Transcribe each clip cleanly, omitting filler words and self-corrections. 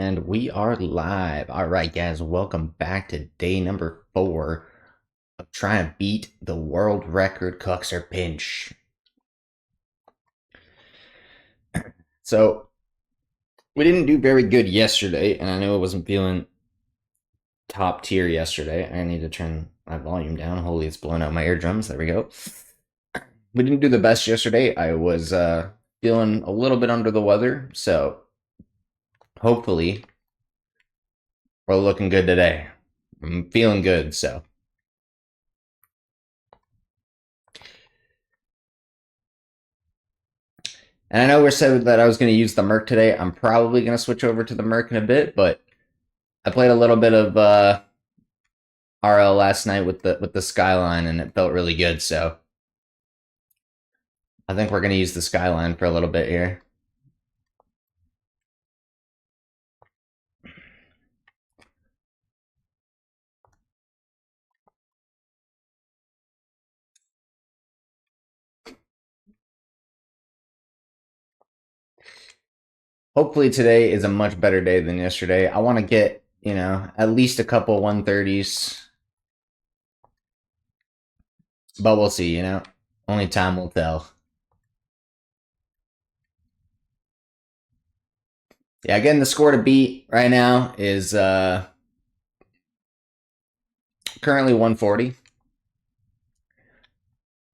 And we are live. All right, guys, welcome back to day number 4 of trying to beat the world record Kuxir pinch. So, we didn't do very good yesterday, and I know I wasn't feeling top tier yesterday. I need to turn my volume down. Holy, it's blowing out my eardrums. There we go. We didn't do the best yesterday. I was feeling a little bit under the weather, so hopefully we're looking good today. I'm feeling good, so. And I know we said that I was going to use the Merc today. I'm probably going to switch over to the Merc in a bit, but I played a little bit of RL last night with the Skyline, and it felt really good. So I think we're going to use the Skyline for a little bit here. Hopefully today is a much better day than yesterday. I want to get, at least a couple 130s. But we'll see, Only time will tell. Yeah, again, the score to beat right now is currently 140.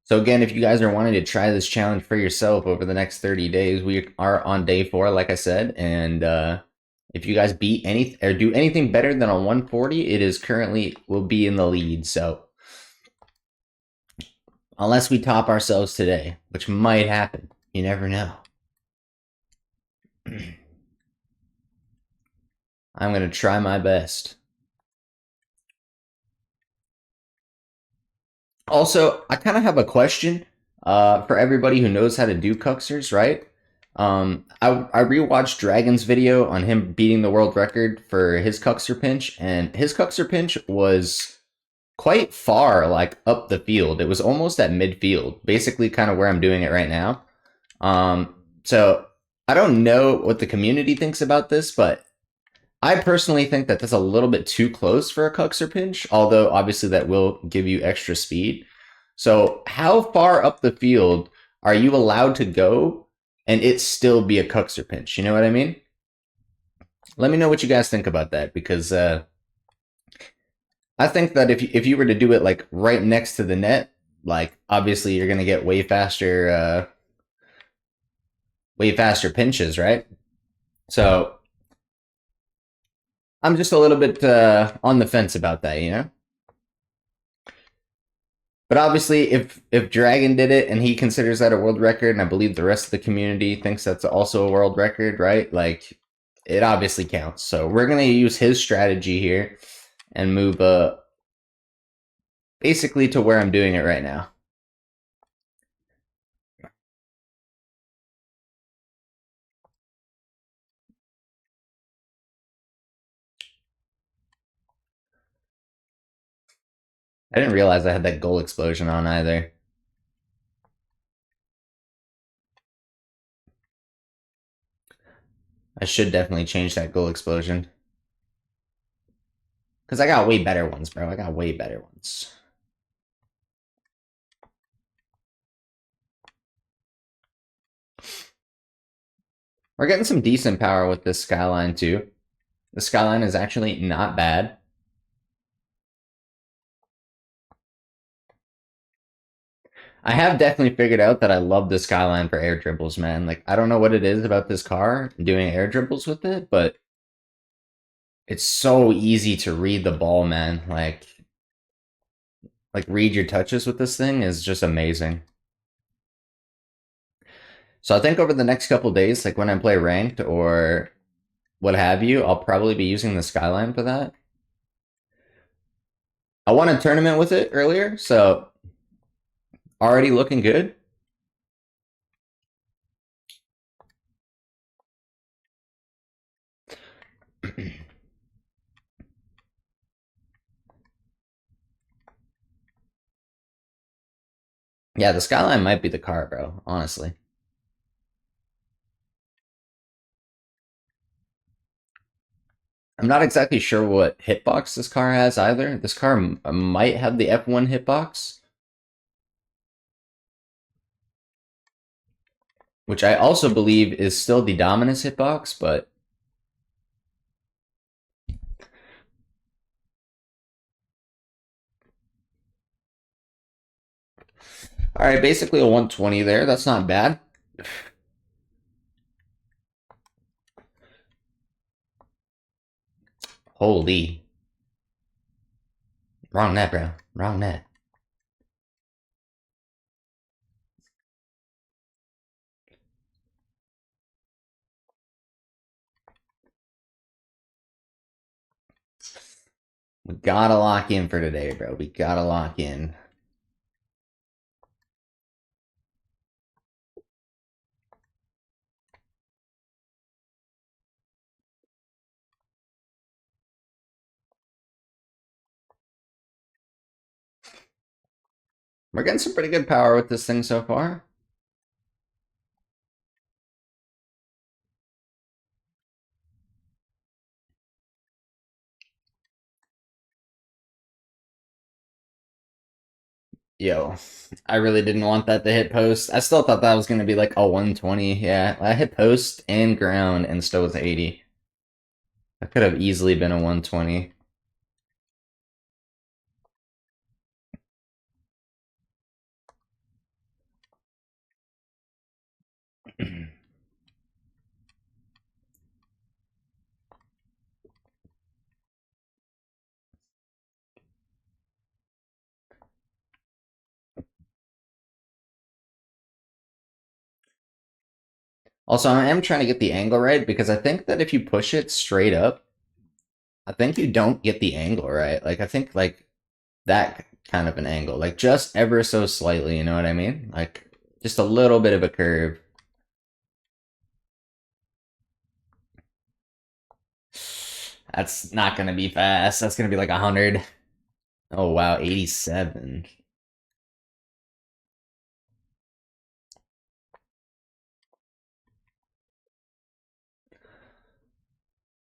So again, if you guys are wanting to try this challenge for yourself over the next 30 days, we are on day 4, like I said, and if you guys beat any or do anything better than a 140, it is currently will be in the lead. So unless we top ourselves today, which might happen, you never know. I'm gonna try my best. Also, I kind of have a question for everybody who knows how to do Cuxirs, right? I rewatched Dragon's video on him beating the world record for his Cuxir pinch, and his Cuxir pinch was quite far, like up the field. It was almost at midfield, basically kind of where I'm doing it right now. So I don't know what the community thinks about this, but I personally think that that's a little bit too close for a Cuxir pinch, although obviously that will give you extra speed. So how far up the field are you allowed to go and it still be a Cuxir pinch? You know what I mean? Let me know what you guys think about that, because I think that if you were to do it like right next to the net, like obviously you're gonna get way faster pinches, right? So I'm just a little bit on the fence about that, But obviously, if Dragon did it and he considers that a world record, and I believe the rest of the community thinks that's also a world record, right? Like, it obviously counts. So we're gonna use his strategy here and move basically to where I'm doing it right now. I didn't realize I had that goal explosion on either. I should definitely change that goal explosion. Because I got way better ones, bro. I got way better ones. We're getting some decent power with this Skyline, too. The Skyline is actually not bad. I have definitely figured out that I love the Skyline for air dribbles, man. Like, I don't know what it is about this car doing air dribbles with it, but it's so easy to read the ball, man. Like read your touches with this thing is just amazing. So I think over the next couple days, like when I play ranked or what have you, I'll probably be using the Skyline for that. I won a tournament with it earlier, so already looking good. Yeah, the Skyline might be the car, bro, honestly. – I'm not exactly sure what hitbox this car has either. This car might have the F1 hitbox, which I also believe is still the Dominus hitbox, but all right, basically a 120 there. That's not bad. Holy. Wrong net, bro. Wrong net. We gotta lock in for today, bro. We gotta lock in. We're getting some pretty good power with this thing so far. Yo, I really didn't want that to hit post. I still thought that was going to be like a 120. Yeah, I hit post and ground and still was 80. That could have easily been a 120. Also, I am trying to get the angle right because I think that if you push it straight up, I think you don't get the angle right. Like, I think, like, that kind of an angle. Like, just ever so slightly, you know what I mean? Like, just a little bit of a curve. That's not going to be fast. That's going to be like 100. Oh, wow, 87.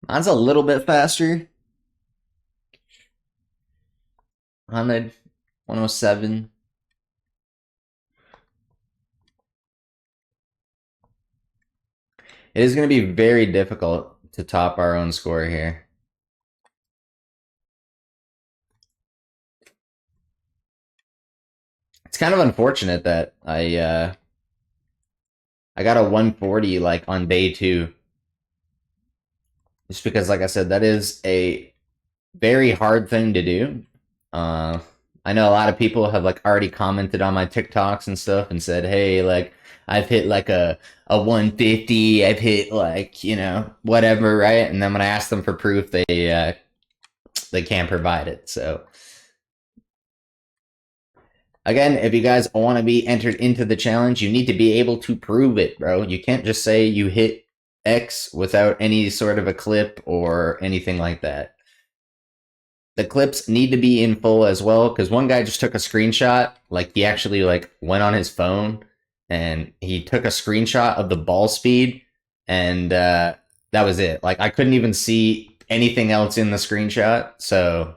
Mine's a little bit faster. 100, 107. It is going to be very difficult to top our own score here. It's kind of unfortunate that I got a 140 like on day 2. Just because, like I said, that is a very hard thing to do. Uh, I know a lot of people have like already commented on my TikToks and stuff and said, "Hey, like I've hit like a 150. I've hit like whatever, right?" And then when I ask them for proof, they can't provide it. So again, if you guys want to be entered into the challenge, you need to be able to prove it, bro. You can't just say you hit X without any sort of a clip or anything like that. The clips need to be in full as well, because one guy just took a screenshot. Like, he actually like went on his phone and he took a screenshot of the ball speed, and that was it. Like, I couldn't even see anything else in the screenshot. So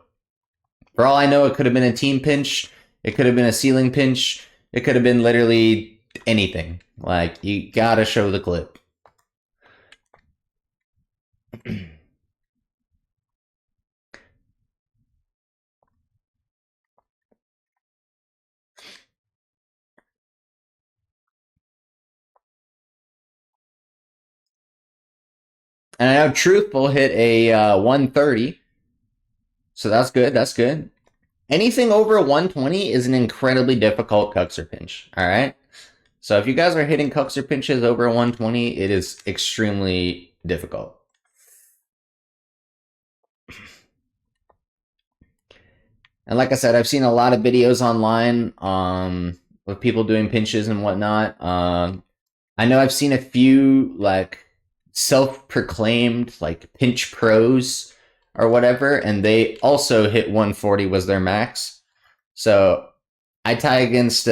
for all I know, it could have been a team pinch. It could have been a ceiling pinch. It could have been literally anything. Like, you gotta show the clip. And I know Truthful hit a 130. So that's good. That's good. Anything over a 120 is an incredibly difficult Kuxir pinch. All right. So if you guys are hitting Kuxir pinches over a 120, it is extremely difficult. And like I said, I've seen a lot of videos online with people doing pinches and whatnot. I know I've seen a few like self-proclaimed like pinch pros or whatever, and they also hit 140 was their max. So I tie against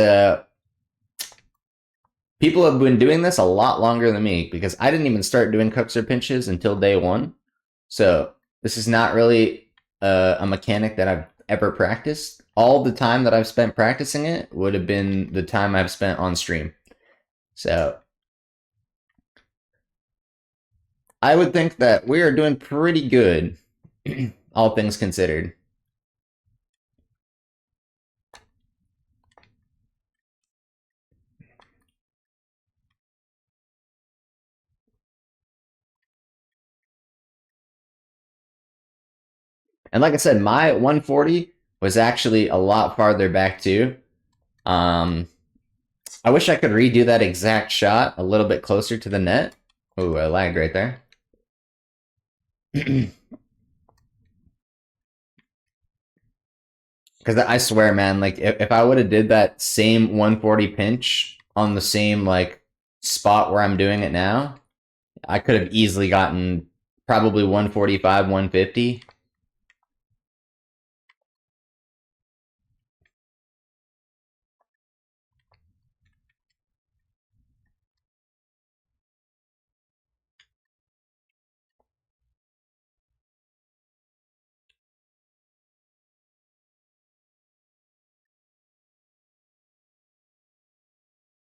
people who have been doing this a lot longer than me, because I didn't even start doing Kuxir pinches until day 1. So this is not really a mechanic that I've ever practiced. All the time that I've spent practicing it would have been the time I've spent on stream. So I would think that we are doing pretty good, all things considered. And like I said, my 140 was actually a lot farther back too. I wish I could redo that exact shot a little bit closer to the net. Ooh, I lagged right there. Because I swear, man, like if I would have did that same 140 pinch on the same like spot where I'm doing it now, I could have easily gotten probably 145, 150.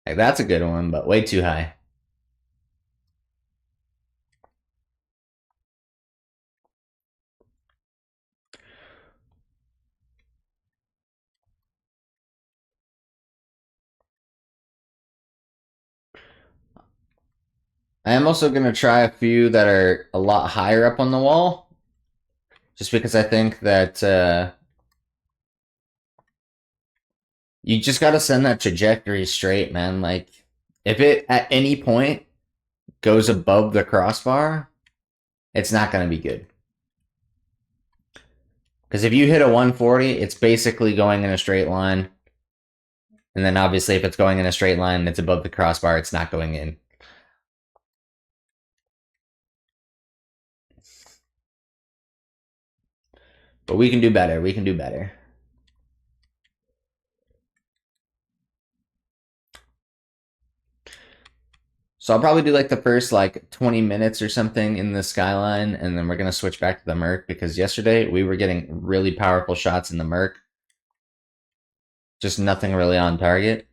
Like that's a good one, but way too high. I am also going to try a few that are a lot higher up on the wall, just because I think that you just got to send that trajectory straight, man. Like, if it at any point goes above the crossbar, it's not going to be good. Because if you hit a 140, it's basically going in a straight line. And then obviously, if it's going in a straight line and it's above the crossbar, it's not going in. But we can do better. We can do better. So I'll probably do like the first like 20 minutes or something in the skyline, and then we're gonna switch back to the Merc because yesterday we were getting really powerful shots in the Merc. Just nothing really on target.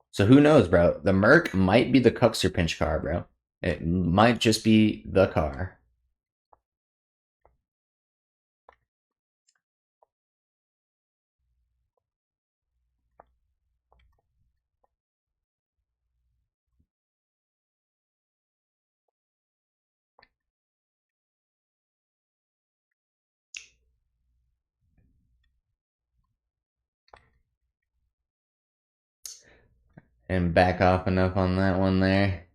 So who knows, bro? The Merc might be the Kuxir pinch car, bro. It might just be the car. And back off enough on that one there.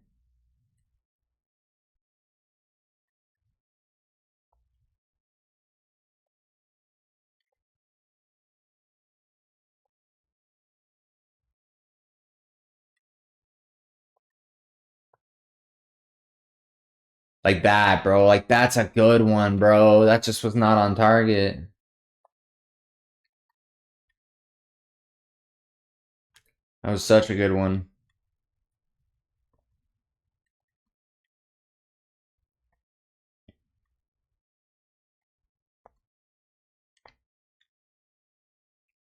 Like that, bro. Like that's a good one, bro. That just was not on target. That was such a good one.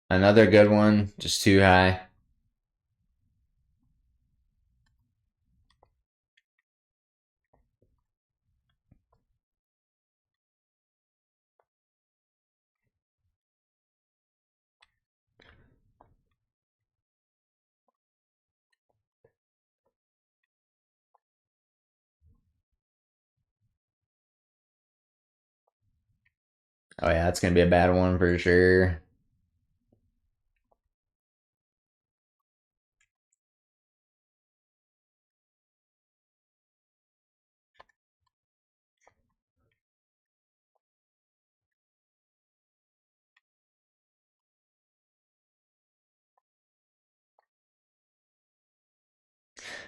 Another good one, just too high. Oh yeah, that's gonna be a bad one for sure.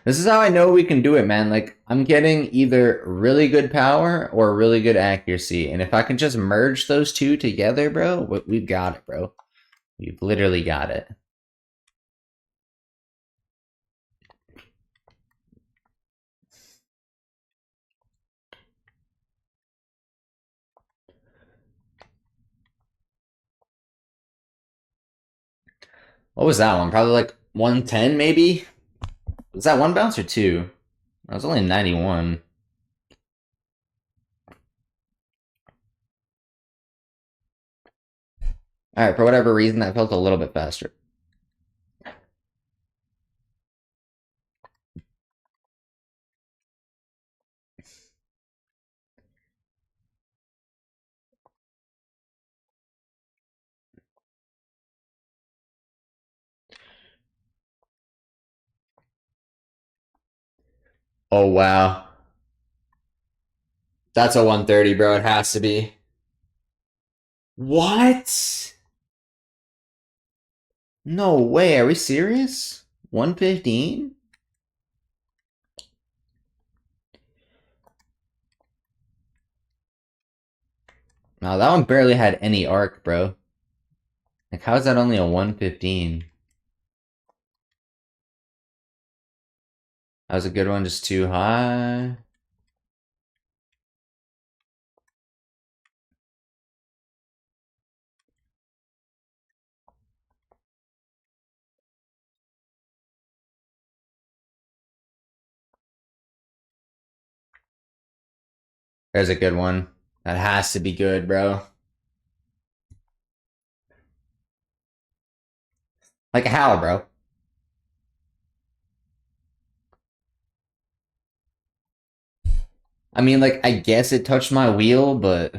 This is how I know we can do it, man. Like, I'm getting either really good power or really good accuracy. And if I can just merge those two together, bro, we've got it, bro. We've literally got it. What was that one? Probably like 110 maybe? Was that one bounce or two? I was only 91. Alright, for whatever reason, that felt a little bit faster. Oh, wow. That's a 130, bro. It has to be. What? No way. Are we serious? 115? No, that one barely had any arc, bro. Like, how is that only a 115? That was a good one, just too high. There's a good one. That has to be good, bro. Like, how, bro? I mean, like, I guess it touched my wheel, but...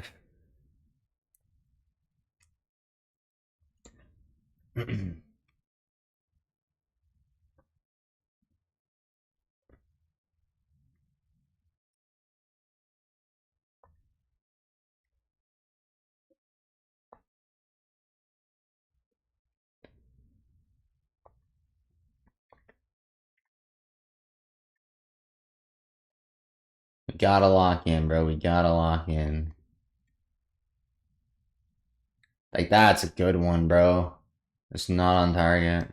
We gotta lock in, bro. We gotta lock in. Like, that's a good one, bro. It's not on target.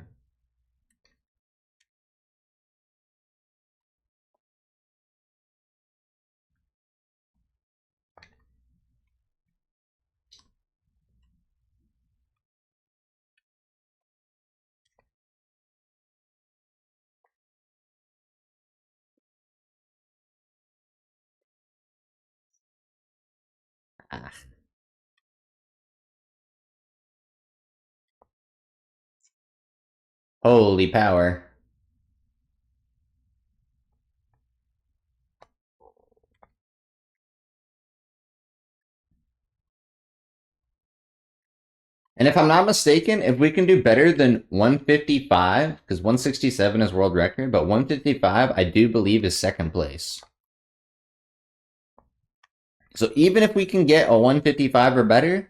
Ah, holy power. And if I'm not mistaken, if we can do better than 155, because 167 is world record, but 155 I do believe is second place. So even if we can get a 155 or better,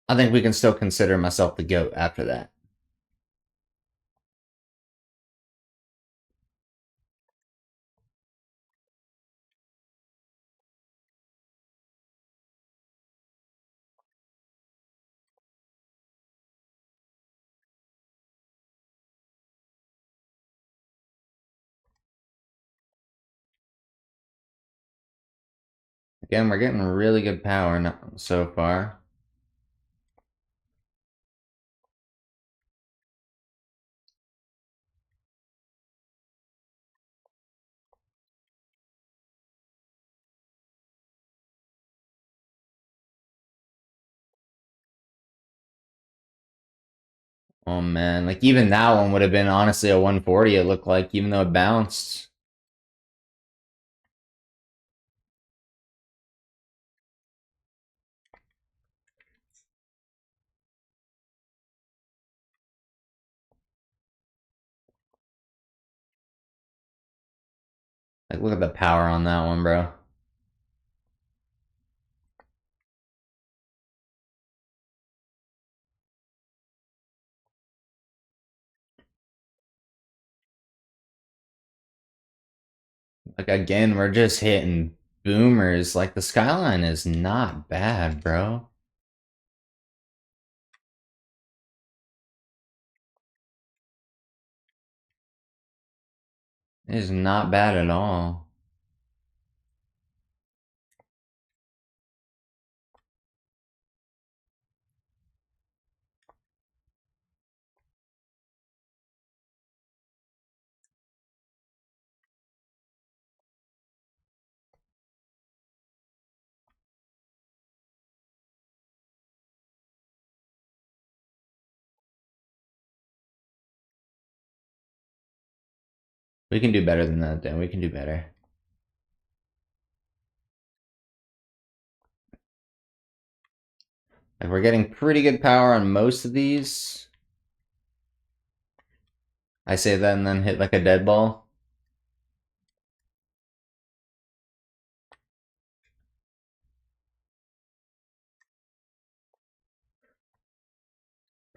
I think we can still consider myself the GOAT after that. Again, we're getting really good power so far. Oh man, like even that one would have been honestly a 140 it looked like, even though it bounced. Like look at the power on that one, bro. Like again, we're just hitting boomers. Like the skyline is not bad, bro. It is not bad at all. We can do better than that, Dan. We can do better. Like, we're getting pretty good power on most of these. I say that and then hit like a dead ball.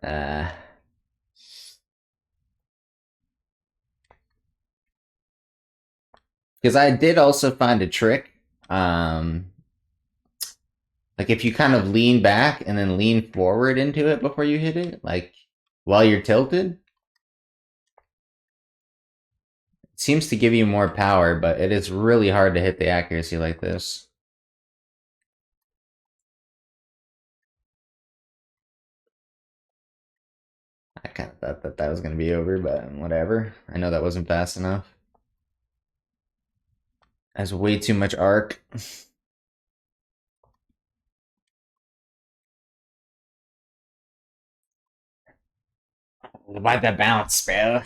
Because I did also find a trick. Um, like if you kind of lean back and then lean forward into it before you hit it, like while you're tilted, it seems to give you more power, but it is really hard to hit the accuracy like this. I kind of thought that that was going to be over, but whatever. I know that wasn't fast enough. That's way too much arc. Why'd that bounce, bro?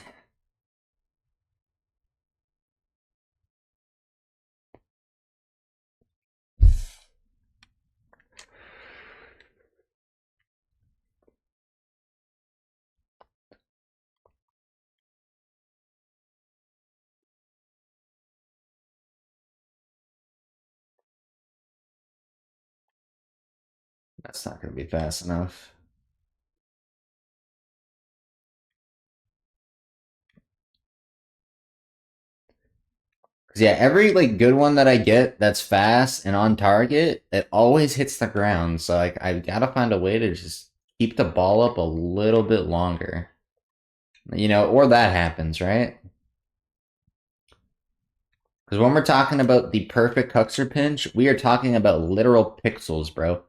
That's not going to be fast enough. Cause yeah, every like good one that I get that's fast and on target, it always hits the ground. So like I gotta find a way to just keep the ball up a little bit longer. You know, or that happens, right? Because when we're talking about the perfect Kuxir pinch, we are talking about literal pixels, bro.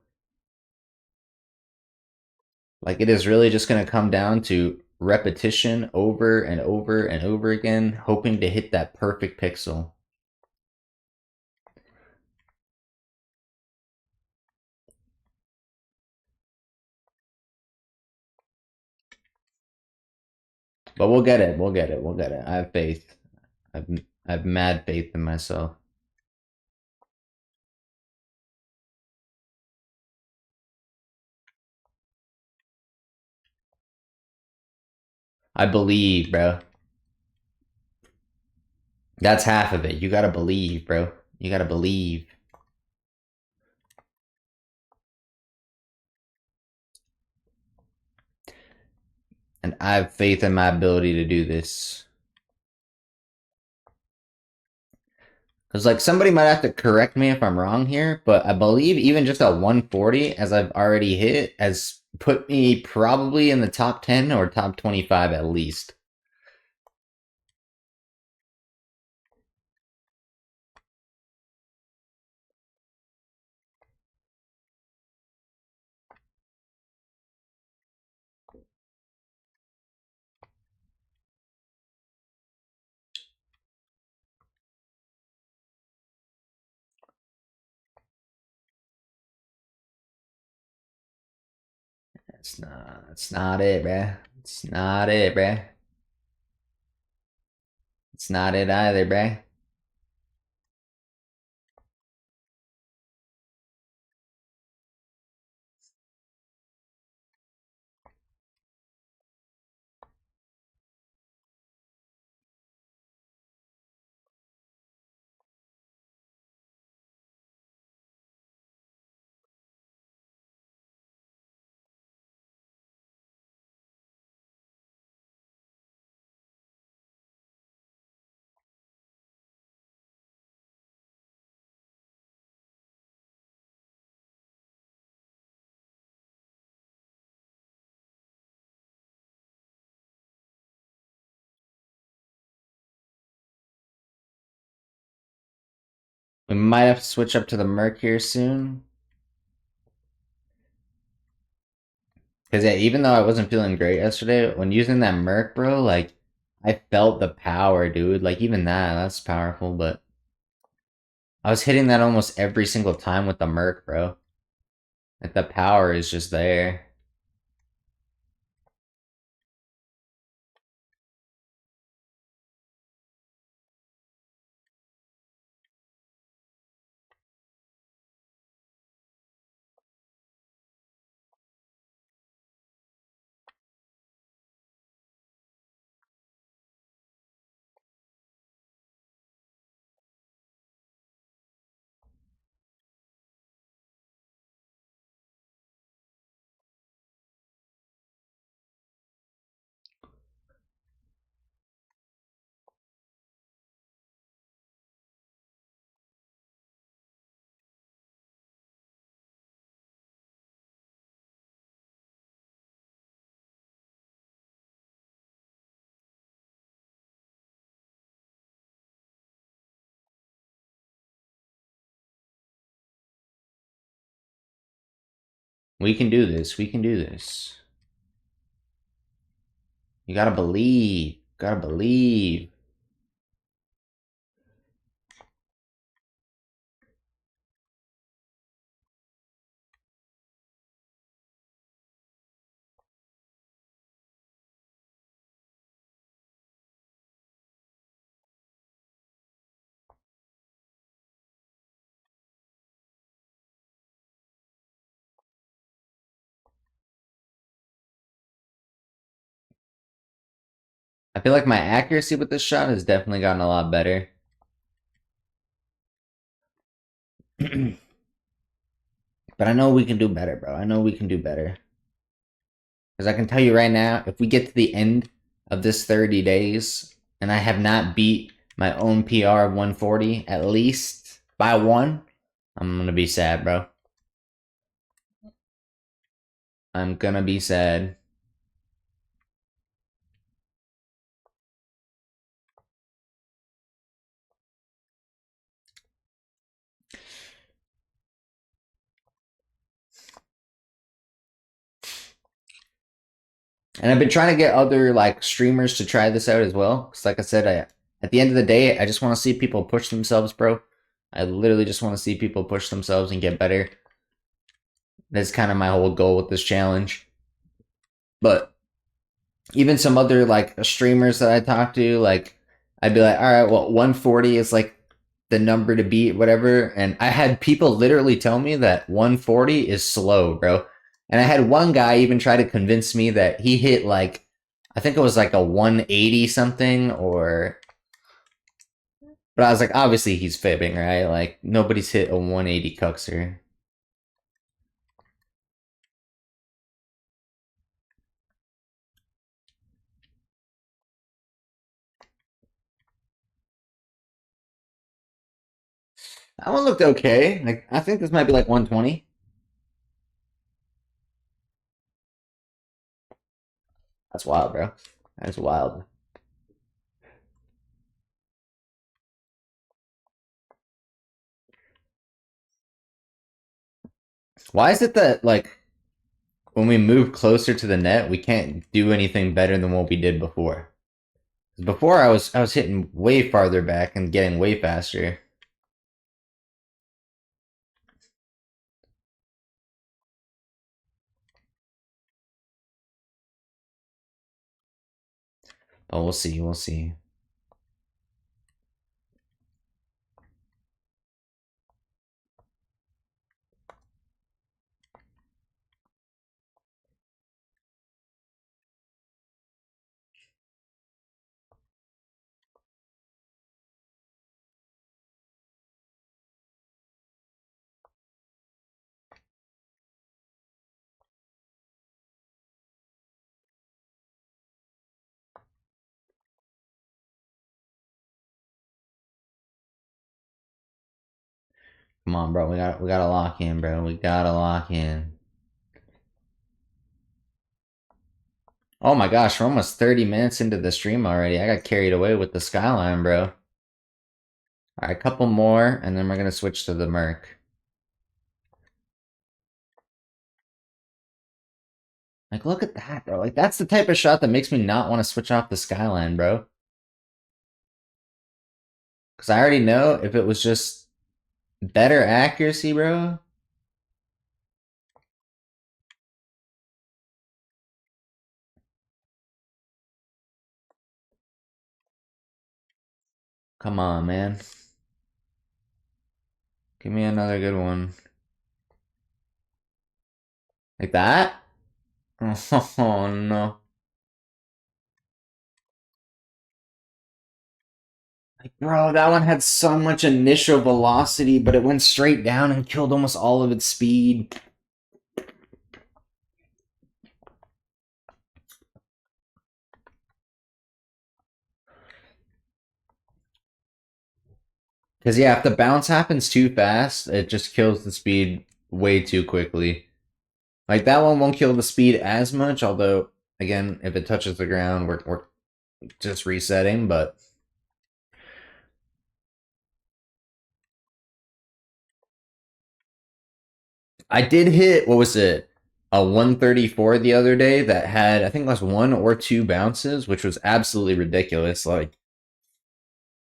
Like it is really just gonna come down to repetition over and over and over again, hoping to hit that perfect pixel. But we'll get it. We'll get it. We'll get it. I have faith. I've I have mad faith in myself. I believe, bro. That's half of it. You gotta believe, bro. You gotta believe. And I have faith in my ability to do this. Because, like, somebody might have to correct me if I'm wrong here, but I believe even just a 140, as I've already hit, has put me probably in the top 10 or top 25 at least. It's not it, bruh. It's not it, bruh. It's not it either, bruh. We might have to switch up to the Merc here soon. Because yeah, even though I wasn't feeling great yesterday, when using that Merc, bro, like I felt the power, dude. Like even that's powerful, but I was hitting that almost every single time with the Merc, bro. Like the power is just there. We can do this. We can do this. You gotta believe. Gotta believe. I feel like my accuracy with this shot has definitely gotten a lot better. But I know we can do better, bro. I know we can do better. Because I can tell you right now, if we get to the end of this 30 days and I have not beat my own PR of 140 at least by one, I'm gonna be sad, bro. I'm gonna be sad. And I've been trying to get other like streamers to try this out as well. Cause like I said, at the end of the day, I just want to see people push themselves, bro. I literally just want to see people push themselves and get better. That's kind of my whole goal with this challenge. But even some other like streamers that I talk to, like I'd be like, all right, well, 140 is like the number to beat, whatever. And I had people literally tell me that 140 is slow, bro. And I had one guy even try to convince me that he hit like, I think it was like a 180 something, or. But I was like, obviously he's fibbing, right? Like nobody's hit a 180 Kuxir. That one looked okay. Like I think this might be like 120. That's wild, bro. That's wild. Why is it that like when we move closer to the net, we can't do anything better than what we did before? Before I was hitting way farther back and getting way faster. But we'll see, we'll see. Come on, bro. We gotta lock in, bro. We gotta lock in. Oh my gosh, we're almost 30 minutes into the stream already. I got carried away with the skyline, bro. Alright, a couple more, and then we're gonna switch to the Merc. Like, look at that, bro. Like, that's the type of shot that makes me not want to switch off the skyline, bro. Because I already know if it was just better accuracy, bro. Come on, man. Give me another good one. Like that? Oh, no. Like, bro, that one had so much initial velocity, but it went straight down and killed almost all of its speed. Because, yeah, if the bounce happens too fast, it just kills the speed way too quickly. Like, that one won't kill the speed as much, although, again, if it touches the ground, we're just resetting, but... I did hit, what was it? a 134 the other day that had, I think it was one or two bounces, which was absolutely ridiculous. Like,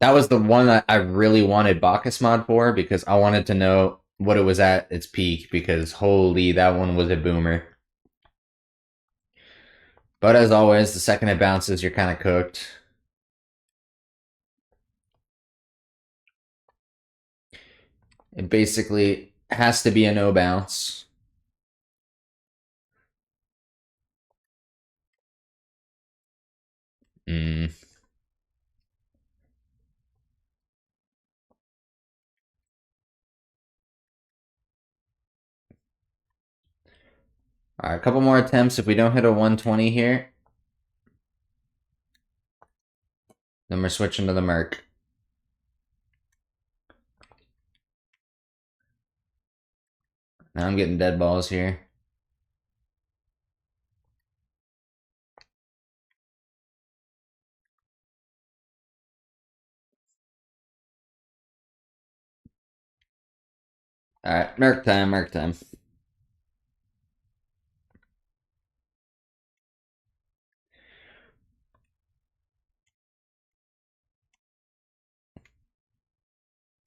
that was the one that I really wanted Bacchus mod for because I wanted to know what it was at its peak because holy, that one was a boomer. But as always, the second it bounces, you're kind of cooked. It basically has to be a no bounce. Mm. All right, a couple more attempts. If we don't hit a 120 here, then we're switching to the Merc. Now I'm getting dead balls here. All right, Merc time, Merc time.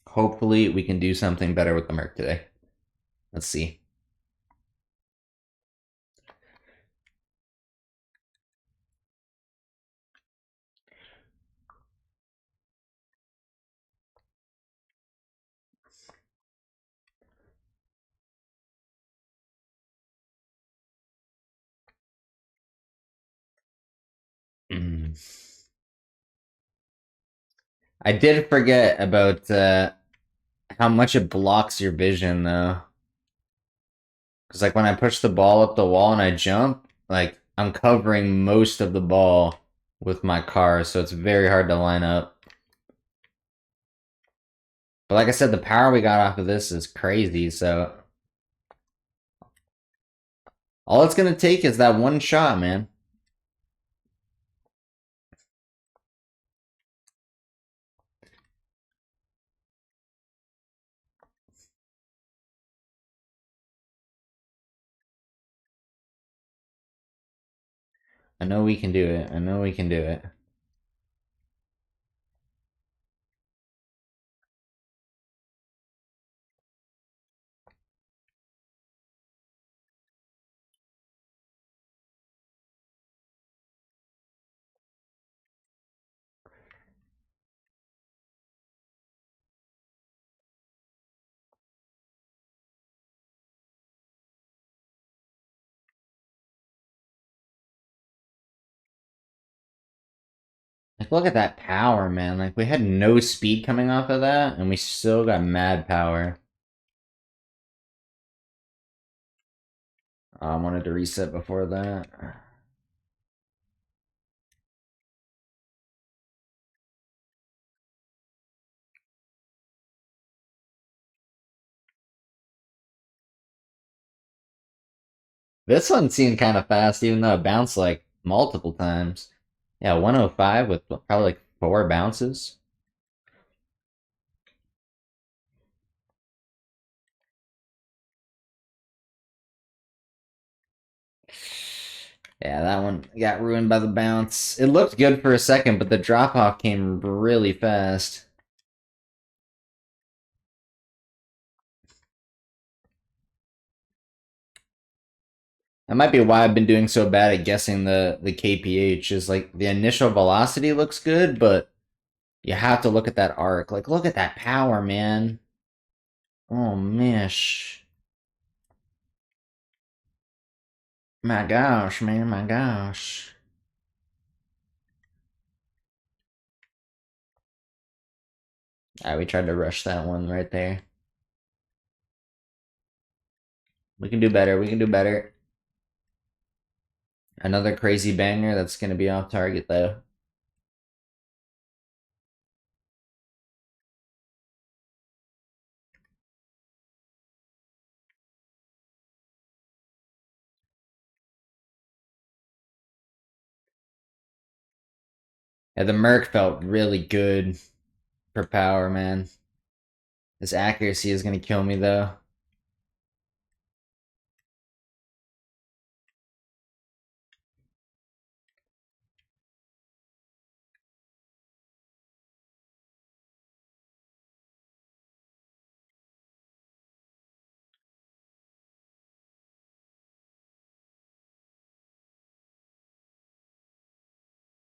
Hopefully, we can do something better with the Merc today. Let's see. Mm. I did forget about how much it blocks your vision, though. Because, like, when I push the ball up the wall and I jump, like, I'm covering most of the ball with my car, so it's very hard to line up. But like I said, the power we got off of this is crazy, so all it's gonna take is that one shot, man. I know we can do it. I know we can do it. Like, look at that power, man. Like, we had no speed coming off of that, and we still got mad power. I wanted to reset before that. This one seemed kind of fast, even though it bounced like multiple times. Yeah, 105 with probably like 4 bounces. Yeah, that one got ruined by the bounce. It looked good for a second, but the drop off came really fast. That might be why I've been doing so bad at guessing the KPH. Is like the initial velocity looks good, but you have to look at that arc. Like, look at that power, man. Oh, mish. My gosh, man, my gosh. Alright, we tried to rush that one right there. We can do better, we can do better. Another crazy banger that's gonna be off target, though. Yeah, the Merc felt really good for power, man. This accuracy is gonna kill me, though.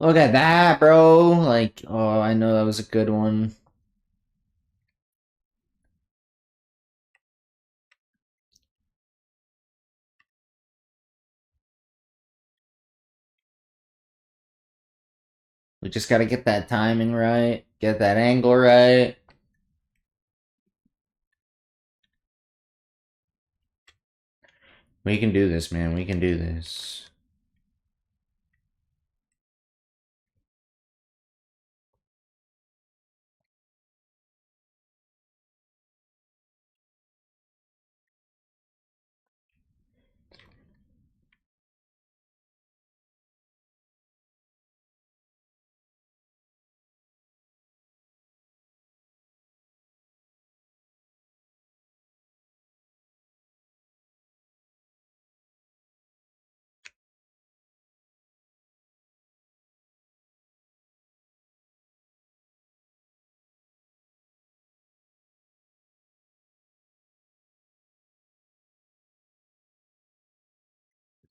Look at that, bro. Like, oh, I know that was a good one. We just gotta get that timing right, get that angle right. We can do this, man. We can do this.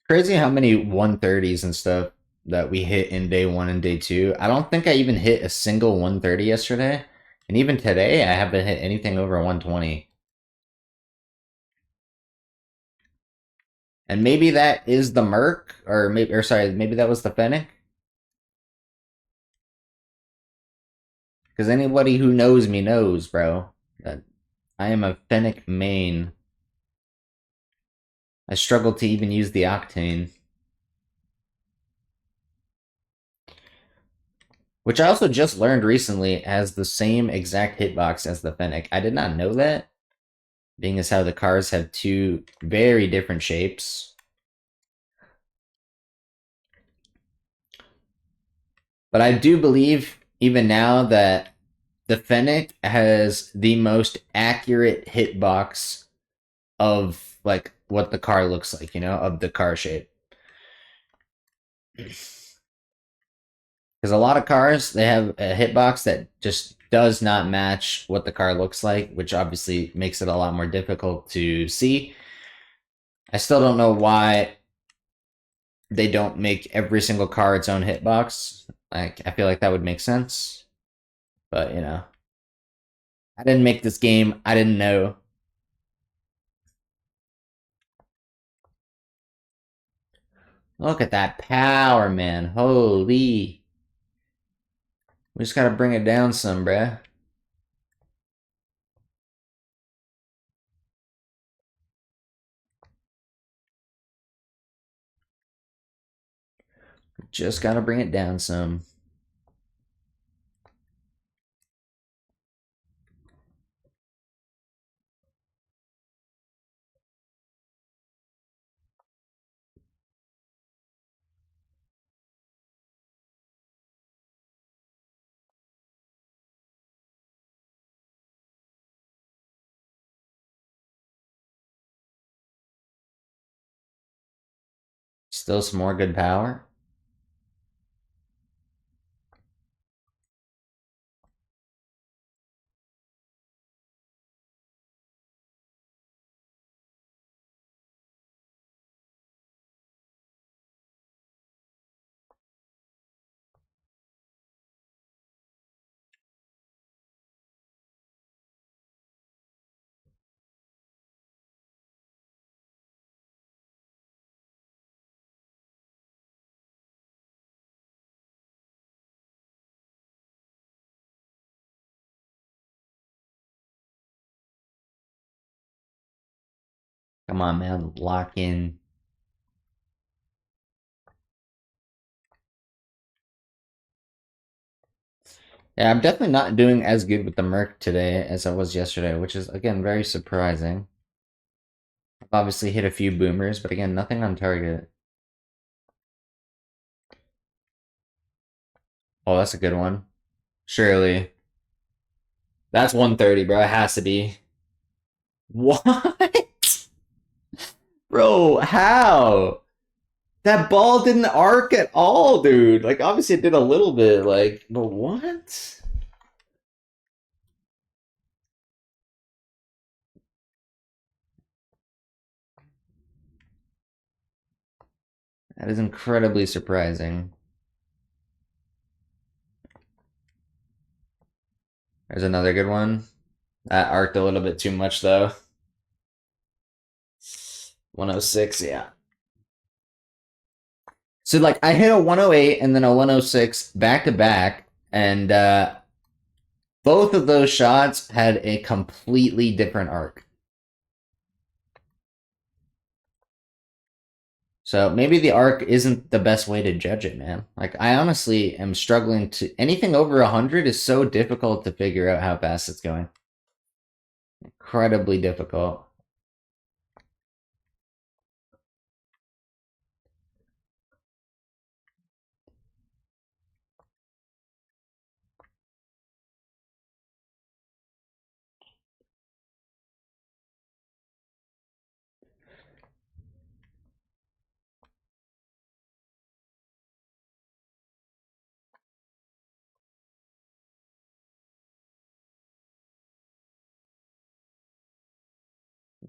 Crazy how many 130s and stuff that we hit in day one and day two. I don't think I even hit a single 130 yesterday. And even today, I haven't hit anything over 120. And maybe that is the Merc, or sorry, maybe that was the Fennec. Because anybody who knows me knows, bro, that I am a Fennec main. I struggle to even use the Octane. Which I also just learned recently has the same exact hitbox as the Fennec. I did not know that, being as how the cars have two very different shapes. But I do believe, even now, that the Fennec has the most accurate hitbox of, like, what the car looks like, of the car shape. Because a lot of cars, they have a hitbox that just does not match what the car looks like, which obviously makes it a lot more difficult to see. I still don't know why they don't make every single car its own hitbox. Like, I feel like that would make sense. But, I didn't make this game. I didn't know. Look at that power, man. Holy. We just gotta bring it down some, bruh. Just gotta bring it down some. Still some more good power. Come on, man. Lock in. Yeah, I'm definitely not doing as good with the Merc today as I was yesterday, which is, again, very surprising. I've obviously hit a few boomers, but again, nothing on target. Oh, that's a good one. Surely. That's 130, bro. It has to be. What? Bro, how? That ball didn't arc at all, dude. Like, obviously it did a little bit, like, but what? That is incredibly surprising. There's another good one. That arced a little bit too much though. 106, yeah. So like I hit a 108 and then a 106 back to back, and both of those shots had a completely different arc. So maybe the arc isn't the best way to judge it, man. Like I honestly am struggling to anything over 100 is so difficult to figure out how fast it's going. Incredibly difficult.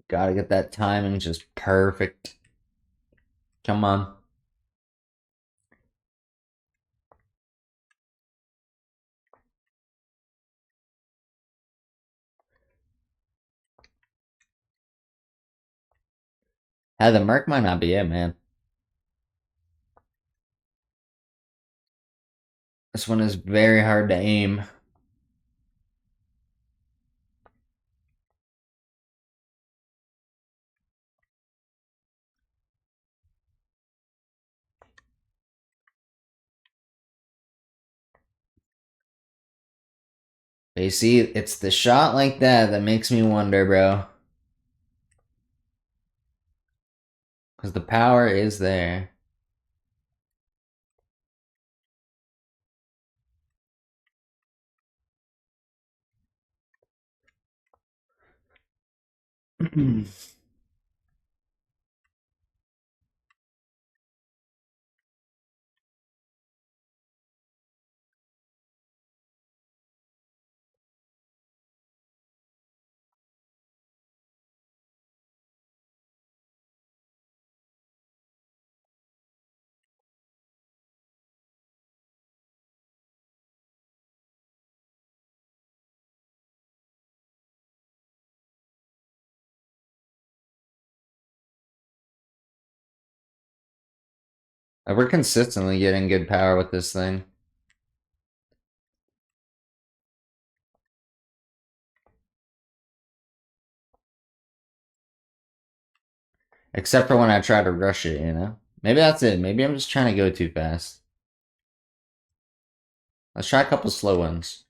Gotta get that timing just perfect. Come on. The Merc might not be it, man. This one is very hard to aim. But you see, it's the shot like that that makes me wonder, bro. Because the power is there. We're consistently getting good power with this thing. Except for when I try to rush it, you know? Maybe that's it. Maybe I'm just trying to go too fast. Let's try a couple slow ones.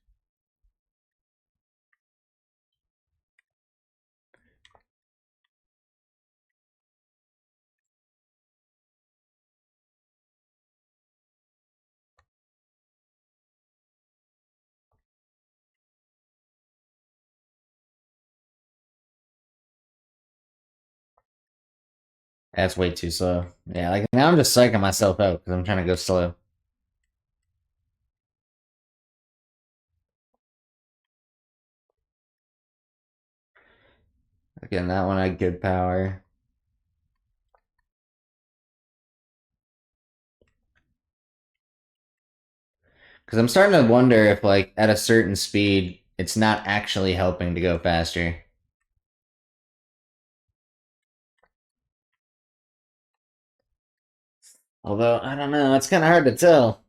That's way too slow. Yeah, like now I'm just psyching myself out because I'm trying to go slow. Again, that one had good power. Because I'm starting to wonder if, like, at a certain speed, it's not actually helping to go faster. Although, I don't know, it's kind of hard to tell.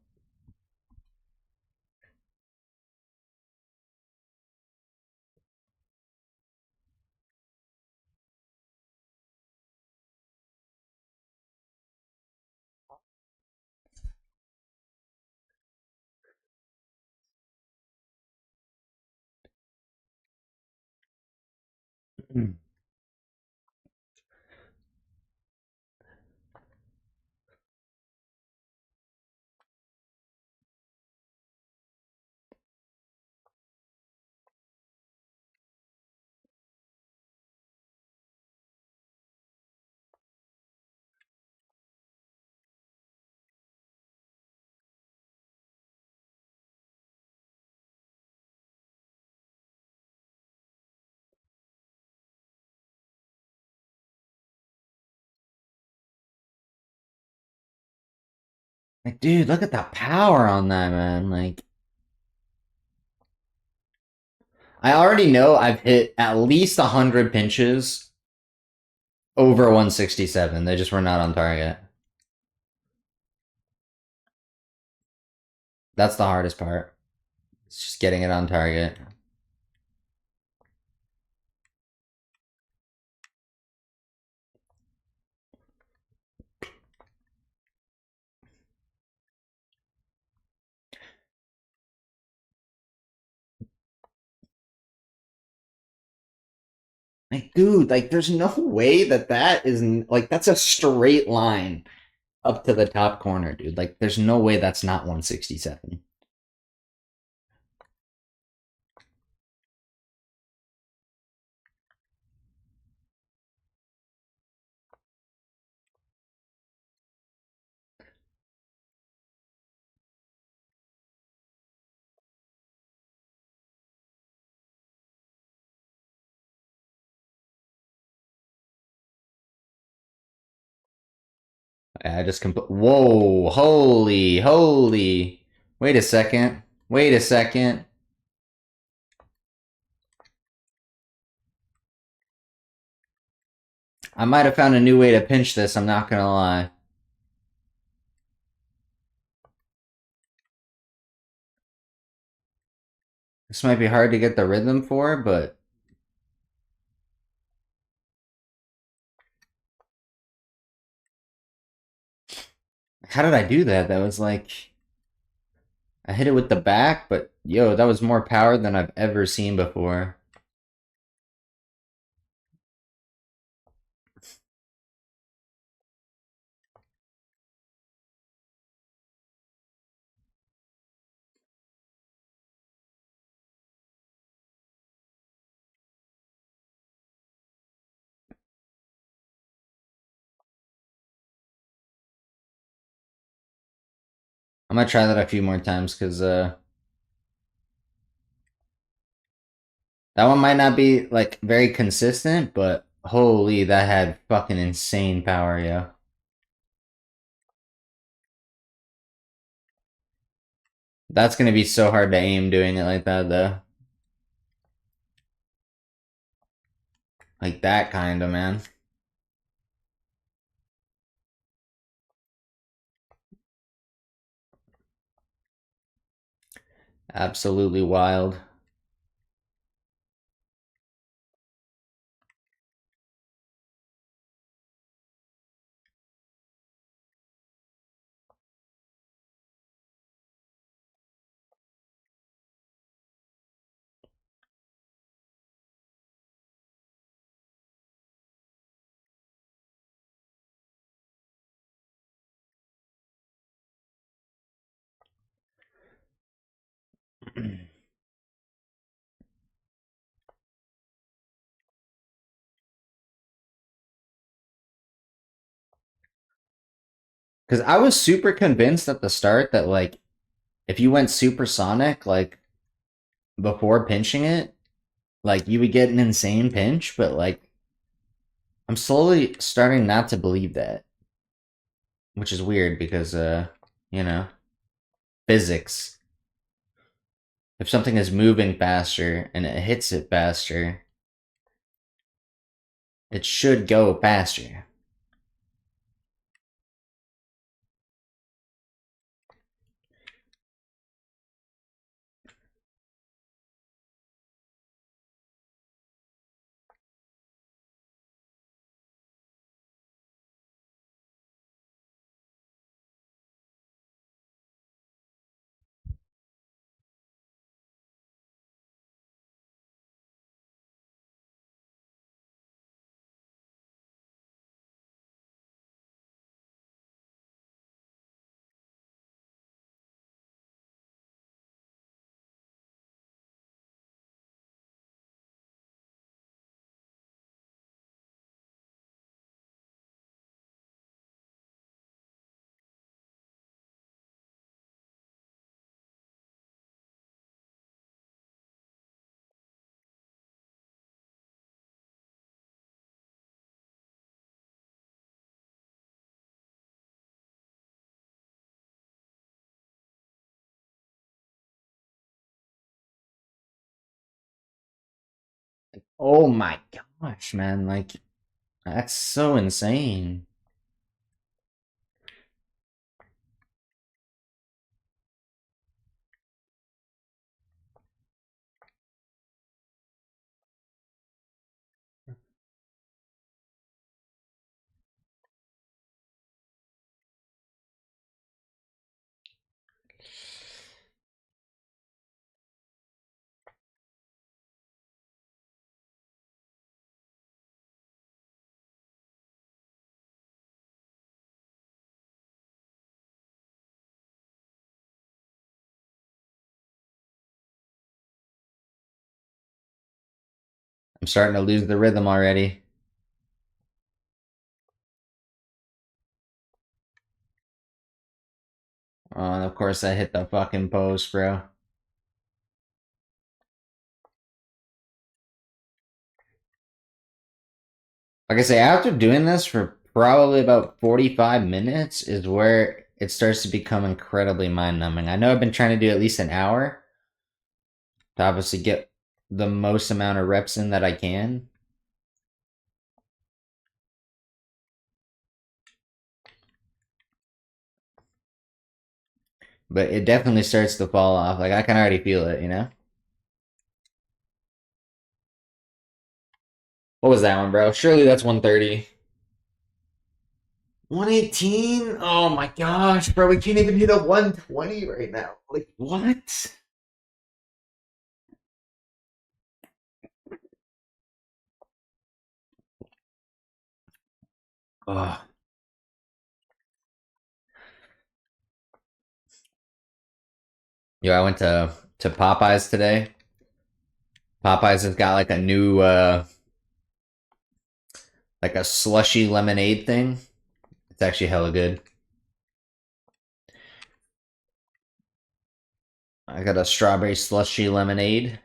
Like, dude, look at the power on that, man. Like, I already know I've hit at least 100 pinches over 167. They just were not on target. That's the hardest part. It's just getting it on target. Like, dude, like, there's no way that that is like that's a straight line up to the top corner, dude. Like, there's no way that's not 167. I just whoa, holy. Wait a second. Wait a second. I might have found a new way to pinch this, I'm not gonna lie. This might be hard to get the rhythm for, but how did I do that? That was like I hit it with the back, but yo, that was more power than I've ever seen before. I'm gonna try that a few more times because that one might not be like very consistent, but holy, that had fucking insane power, yo. That's gonna be so hard to aim doing it like that, though. Like that kind of, man. Absolutely wild. Because I was super convinced at the start that, like, if you went supersonic, like, before pinching it, like, you would get an insane pinch, but, like, I'm slowly starting not to believe that. Which is weird because, you know, physics. If something is moving faster and it hits it faster, it should go faster. Oh my gosh, man. Like, that's so insane. I'm starting to lose the rhythm already. And of course, I hit the fucking post, bro. Like I say, after doing this for probably about 45 minutes is where it starts to become incredibly mind numbing. I know I've been trying to do at least an hour to obviously get the most amount of reps in that I can. But it definitely starts to fall off. Like, I can already feel it, you know? What was that one, bro? Surely that's 130. 118? Oh my gosh, bro. We can't even hit a 120 right now. Like, what? Oh. Yo, I went to Popeyes today. Popeyes has got like a new like a slushy lemonade thing. It's actually hella good. I got a strawberry slushy lemonade.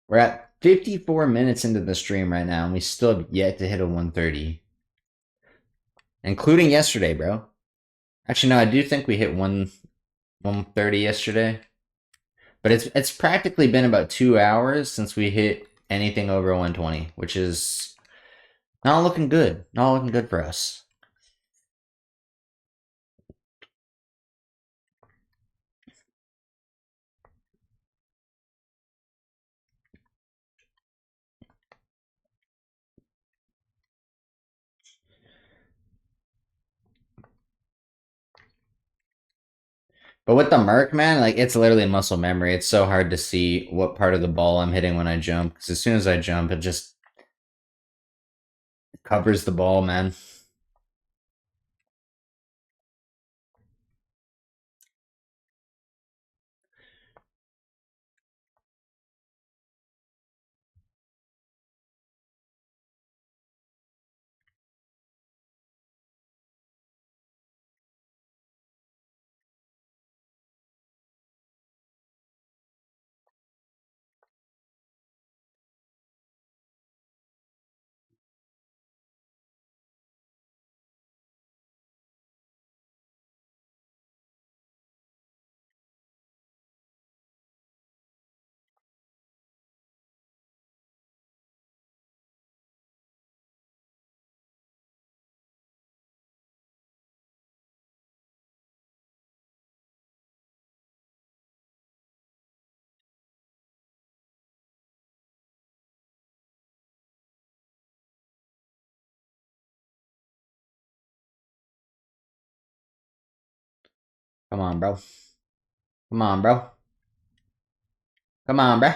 We're at 54 minutes into the stream right now, and we still have yet to hit a 130. Including yesterday, bro. Actually, no, I do think we hit 130 yesterday. But it's practically been about 2 hours since we hit anything over 120, which is not looking good. Not looking good for us. But with the Merc, man, like it's literally muscle memory. It's so hard to see what part of the ball I'm hitting when I jump. Because as soon as I jump, it just covers the ball, man. Come on, bro. Come on, bro. Come on, bro.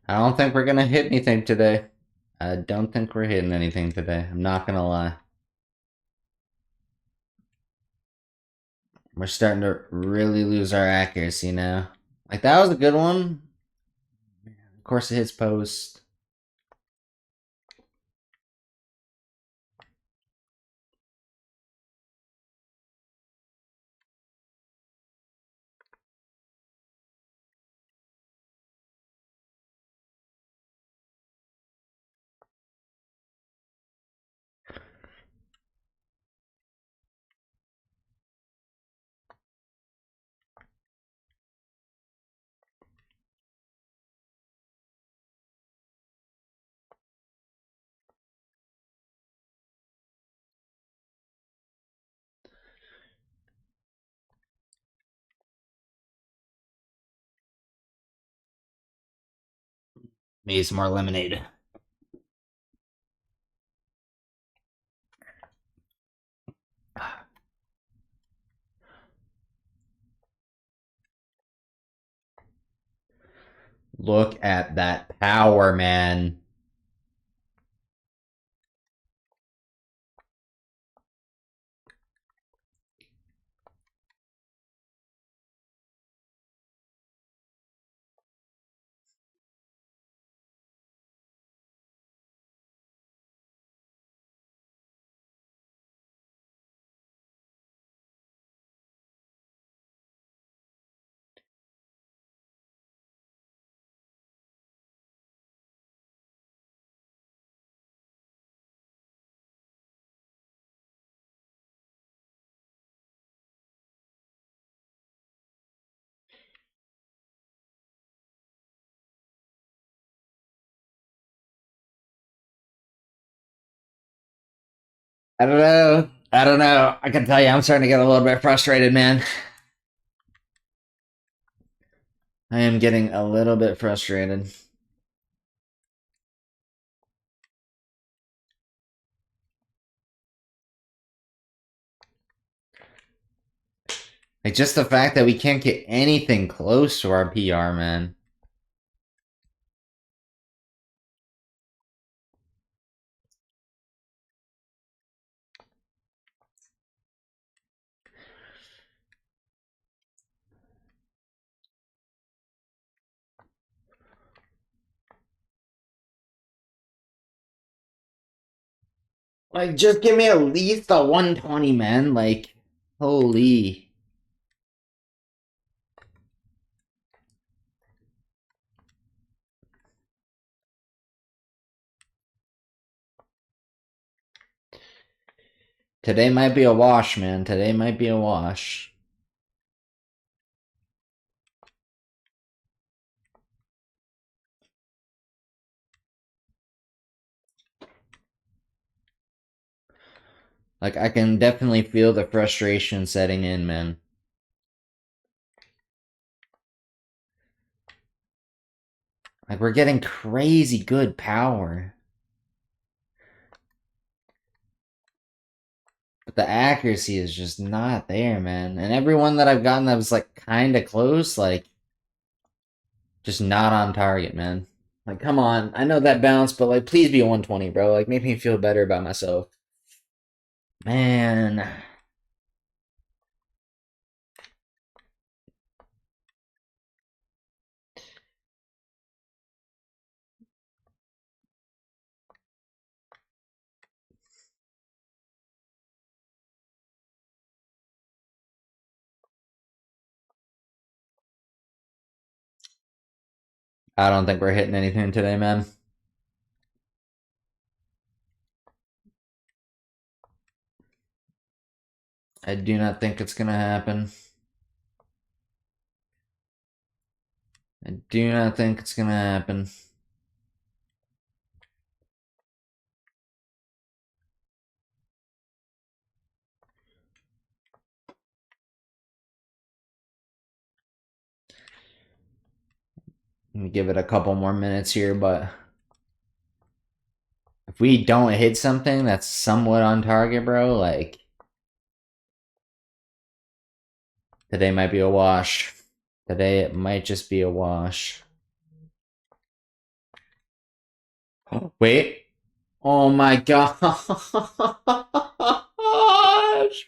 I don't think we're gonna hit anything today. I don't think we're hitting anything today. I'm not gonna lie. We're starting to really lose our accuracy now. Like, that was a good one. Of course, it hits post. Need some more lemonade. Look at that power, man. I don't know. I don't know. I can tell you, I'm starting to get a little bit frustrated, man. I am getting a little bit frustrated. Like, just the fact that we can't get anything close to our PR, man. Like, just give me at least a 120, man. Like, holy. Today might be a wash, man. Today might be a wash. Like, I can definitely feel the frustration setting in, man. Like, we're getting crazy good power. But the accuracy is just not there, man. And everyone that I've gotten that was, like, kind of close, like, just not on target, man. Like, come on. I know that bounce, but, like, please be a 120, bro. Like, make me feel better about myself. Man. I don't think we're hitting anything today, man. I do not think it's gonna happen. I do not think it's gonna happen. Let me give it a couple more minutes here, but if we don't hit something that's somewhat on target, bro, like, today might be a wash. Today it might just be a wash. Wait. Oh my gosh,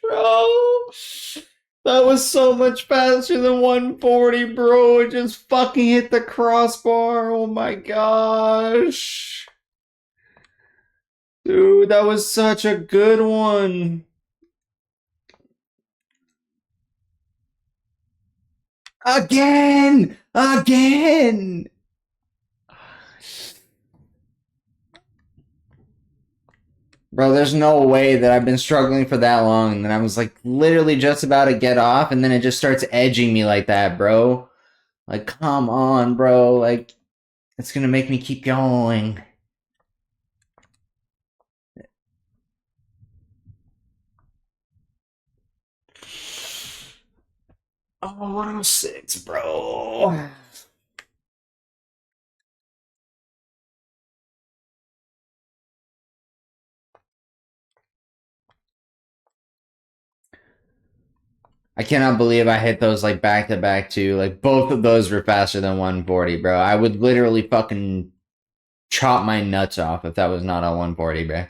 bro. That was so much faster than 140, bro. It just fucking hit the crossbar. Oh my gosh. Dude, that was such a good one. Again! Again! Bro, there's no way that I've been struggling for that long and then I was like literally just about to get off and then it just starts edging me like that, bro. Like, come on, bro. Like, it's gonna make me keep going. Oh, 106, bro. I cannot believe I hit those like back to back too. Like both of those were faster than 140, bro. I would literally fucking chop my nuts off if that was not on 140, bro.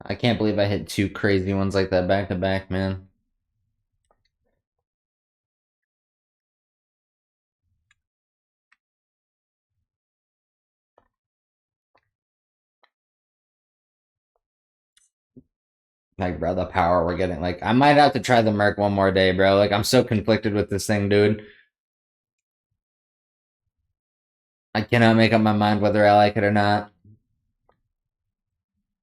I can't believe I hit two crazy ones like that back to back, man. Like, bro, the power we're getting. Like, I might have to try the Merc one more day, bro. Like, I'm so conflicted with this thing, dude. I cannot make up my mind whether I like it or not.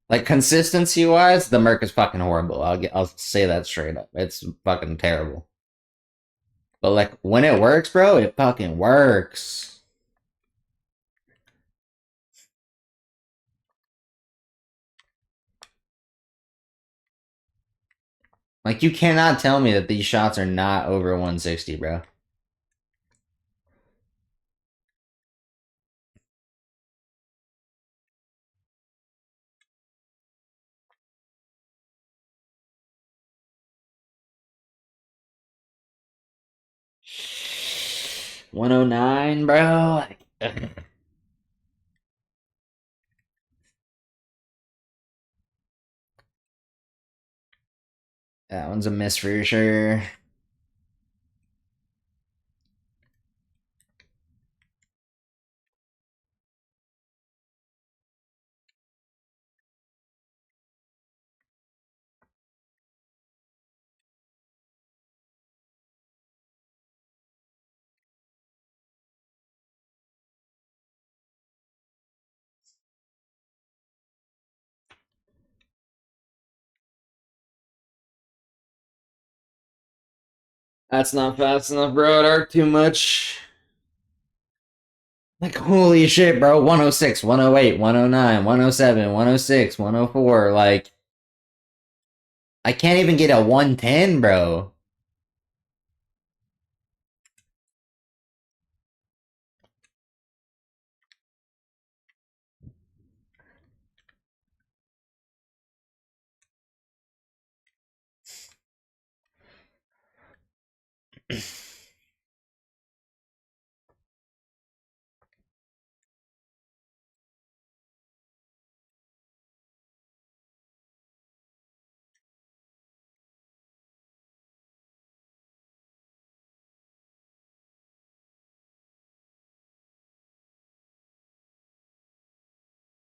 Like, consistency wise, the Merc is fucking horrible. I'll say that straight up. It's fucking terrible. But like, when it works, bro, it fucking works. Like, you cannot tell me that these shots are not over 160, bro. $109, bro. That one's a miss for sure. That's not fast enough, bro. It hurt too much. Like, holy shit, bro. 106, 108, 109, 107, 106, 104. Like, I can't even get a 110, bro.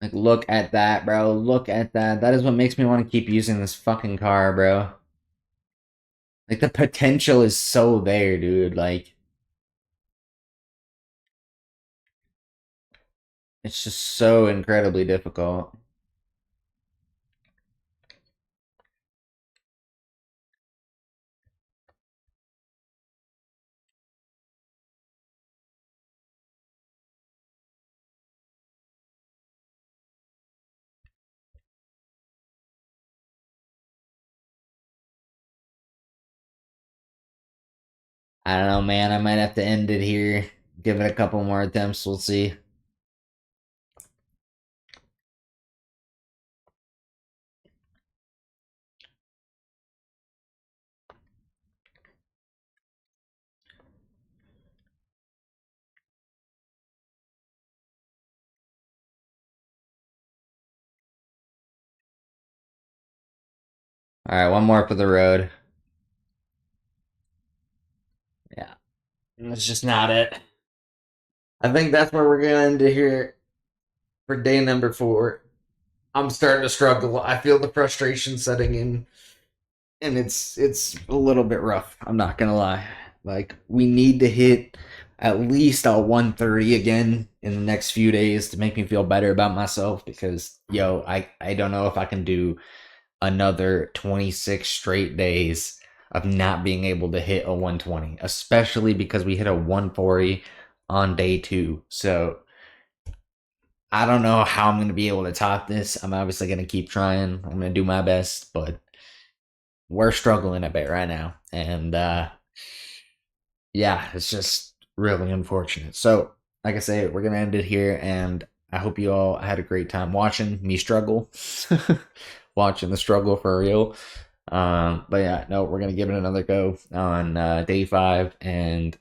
Like, look at that, bro. Look at that. That is what makes me want to keep using this fucking car, bro. Like, the potential is so there, dude. Like, it's just so incredibly difficult. I don't know, man. I might have to end it here. Give it a couple more attempts. We'll see. All right, one more for the road. Yeah, that's just not it. I think that's where we're gonna end it here for day number 4. I'm starting to struggle. I feel the frustration setting in, and it's a little bit rough. I'm not gonna lie. Like we need to hit at least a 130 again in the next few days to make me feel better about myself because I don't know if I can do another 26 straight days of not being able to hit a 120, especially because we hit a 140 on day 2. So I don't know how I'm going to be able to top this. I'm obviously going to keep trying. I'm going to do my best, but we're struggling a bit right now. And yeah, it's just really unfortunate. So, like I say, we're going to end it here. And I hope you all had a great time watching me struggle, watching the struggle for real. But yeah, no, we're going to give it another go on day 5. And